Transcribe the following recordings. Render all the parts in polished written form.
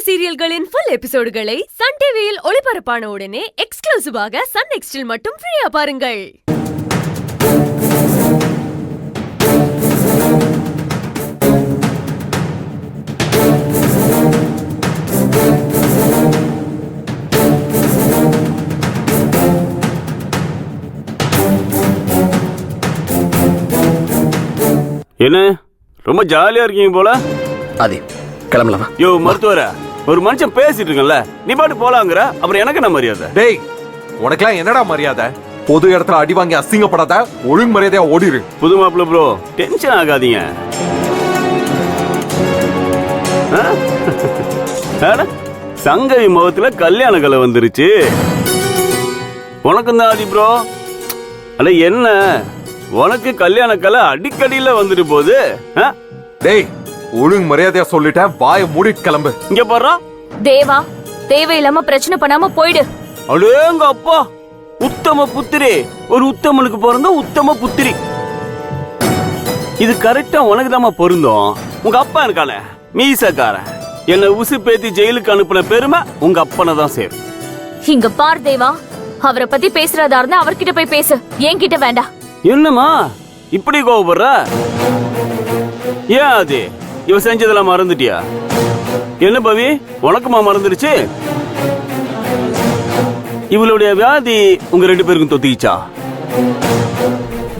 சீரியல்களின் full எபிசோடுகளை Sun டிவியில் ஒளிபரப்பான உடனே எக்ஸ்க்ளூசிவாக சன் நெக்ஸ்டில் மட்டும் ஃப்ரீயா பாருங்கள். என்ன ரொம்ப ஜாலியா இருக்கீங்க போல. அது கிளம்பலாமா? யோ மருத்துவர, ஒரு மனுஷன் பேசிட்டு இருக்கல, நீ பாட்டு போலாங்கற, அப்புறம் எனக்கு என்ன மரியாதை? டேய், உனக்குலாம் என்னடா மரியாதை? பொது இடத்துல அடி வாங்கி அசிங்கப்படாத, ஒழுங்கு மரியாதையா ஓடிரு. புது மாப்பிள்ள ப்ரோ, டென்ஷன் ஆகாதீங்க. சங்கவி முகத்துல கல்யாண கலை வந்துருச்சு. உனக்கும் தான் ஆதி ப்ரோ. அட என்ன, உனக்கு கல்யாண கலை அடிக்கடியில வந்துட்டு போகுது. டேய், ஒழுங்கு மரியாதையா சொல்லிட்டேன், வாயை மூடி கிளம்பு. இங்க பாரு தேவா, தேவையில்லாம பிரச்சனை பண்ணாம போயிடு. அடேங்க அப்பா, உத்தம புத்திரி, ஒரு உத்தமனுக்கு பிறந்த உத்தம புத்திரி. இது கரெக்டா உனக்கு தான் பொருந்தும். உங்க அப்பா இருக்கானே மீசக்காரன், என்ன உசு பேத்தி ஜெயிலுக்கு அனுப்புன பெருமை உங்க அப்பனை தான் சேரும். இங்க பார் தேவா, அவரை பத்தி பேசுறதா இருந்தா அவர்கிட்ட போய் பேசு, என்கிட்ட வேண்டாம். என்னம்மா இப்படி கோவப்படுற? ஏன் அது இவ செஞ்சதெல்லாம் மறந்துட்டியா? என்ன பவி, உனக்குமா மறந்துருச்சு? இவளுடைய வியாதி உங்க ரெண்டு பேருக்கும் தொத்திச்சா?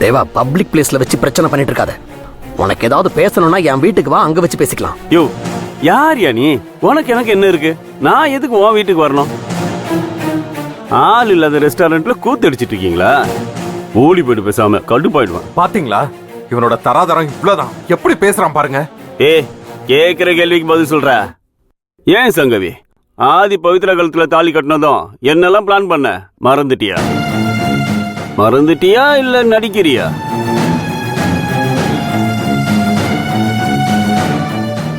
தேவா, பப்ளிக் பிளேஸ்ல வச்சு பிரச்சனை பண்ணிட்டு இருக்காத. உனக்கு ஏதாவது பேசணும்னா என் வீட்டுக்கு வா, அங்க வச்சு பேசிக்கலாம். யோ யார் யா நீ? உனக்கு எனக்கு என்ன இருக்கு? நான் எதுக்கு உன் வீட்டுக்கு வரணும்? ஆள் இல்லாத ரெஸ்டாரண்ட்ல கூத்தடிச்சிட்டு இருக்கீங்களா? ஓடி போயிட்டு பேசாம கடுப்பாயிடுவான். பாத்தீங்களா, இவனோட தராதரம் இவ்வளவுதான். எப்படி பேசுறான் பாருங்க. கேக்குற கேள்விக்கு பதில் சொல்ற. ஏன் சங்கவி, ஆதி பவித்ரா கழுத்துல தாலி கட்டினதும் என்னெல்லாம் பிளான் பண்ண மறந்துட்டியா? மறந்துட்டியா இல்ல நடிக்கிறியா?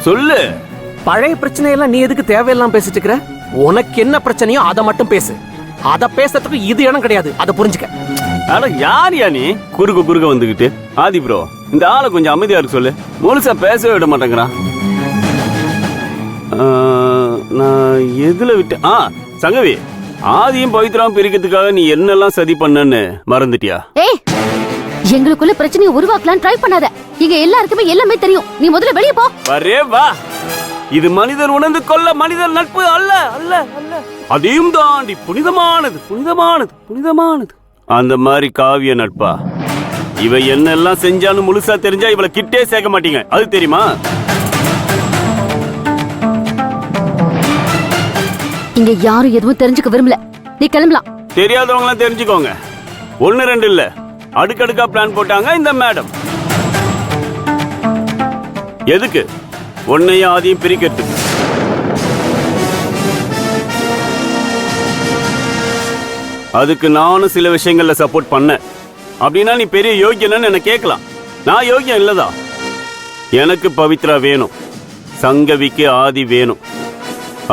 சொல்லு. பழைய பிரச்சனையெல்லாம் நீ எதுக்கு தேவையெல்லாம் பேசிட்டு இருக்கிற? உனக்கு என்ன பிரச்சனையோ அதை மட்டும் பேசு. அத பேசுறதுக்கு இது இடம் கிடையாது, அதை புரிஞ்சுக்க. ஆனா யார் யா நீ குறுக்க வந்துகிட்டு? ஆதி ப்ரோ, இந்த ஆளை கொஞ்சம் அமைதியா இருக்கு சொல்லு. முழுசா பேசவே விட மாட்டேங்கிறான். நான் எதுல விட்டு? சங்கவி, ஆதியும் பவித்ராவும் பிரிக்கிறதுக்காக நீ என்னெல்லாம் சதி பண்ணன்னு மறந்துட்டியா? ஏய், எங்களுக்குள்ள பிரச்சனையை உருவாக்கலாம் ட்ரை பண்ணாத. இங்க எல்லாருக்குமே எல்லாமே தெரியும். நீ முதல்ல வெளிய போ. வரே வா. இது மனிதர் உணர்ந்து கொள்ள மனிதர் நட்பு அல்ல அல்ல அல்ல. அதையும் தாண்டி புனிதமானது புனிதமானது புனிதமானது. அந்த மாதிரி காவிய நட்பா? இவ என்னெல்லாம் செஞ்சாலும் முழுசா தெரிஞ்சா இவளை கிட்டே சேர்க்க மாட்டீங்க, அது தெரியுமா? இங்க யாரும் எதுவும் தெரிஞ்சுக்க விரும்பல. நீ கிளம்பலாம். தெரியாதவங்க எல்லாம் தெரிஞ்சுக்கோங்க. 1 2 இல்ல, அடுக்கடுக்கா பிளான் போட்டாங்க இந்த மேடம். எதுக்கு? உன்னையும் ஆதியும் பிரிக்கிறதுக்கு. அதுக்கு நானும் சில விஷயங்கள்ல சப்போர்ட் பண்ணேன். அப்படின்னா நீ பெரிய யோகியன்னு என்ன கேட்கலாம். நான் யோகியம் இல்லதா? எனக்கு பவித்ரா வேணும், சங்கவிக்கு ஆதி வேணும்.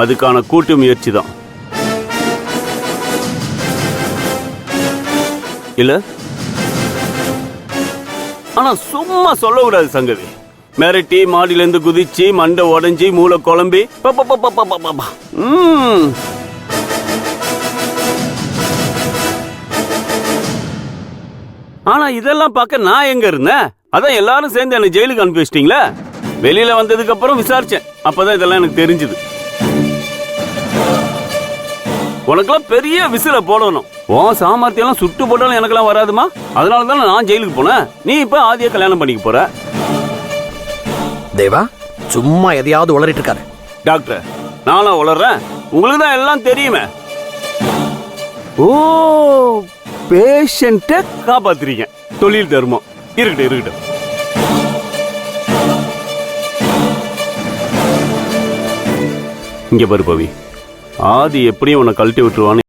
அதுக்கான கூட்டு முயற்சி தான். இல்ல, ஆனா சும்மா சொல்லக்கூடாது சங்கவி. மிரட்டி மாடியில இருந்து குதிச்சு மண்டை உடஞ்சி மூளை குழம்பி ஆனா இதெல்லாம் பார்க்க நான் எங்க இருந்தேன்? அதான் எல்லாரும் சேர்ந்து என்ன ஜெயிலுக்கு அனுப்பி வச்சிட்டீங்களா? வெளியில வந்ததுக்கு அப்புறம் விசாரிச்சேன், அப்பதான் இதெல்லாம் எனக்கு தெரிஞ்சது. உனக்கெல்லாம் பெரிய விசில போடணும். உன் சாமர்த்தியம் சுட்டு போட்டாலும் எனக்கெல்லாம் வராதுமா. அதனாலதான் நான் ஜெயிலுக்கு போனேன். நீ இப்ப ஆதிய கல்யாணம் பண்ணிக்க போற. தேவா, சும்மா எதையாவது உளறிட்டு இருக்காரு. டாக்டர், நானா உளறேன்? உங்களுக்கு தான் எல்லாம் தெரியுமே. ஓ, பேஷண்ட்டை காப்பாத்துறீங்க. தொழில் தர்மம். இருக்கட்டும். இங்க பாரு பவி, ஆதி எப்படியும் உன்னை கழட்டி விட்டுருவான்னு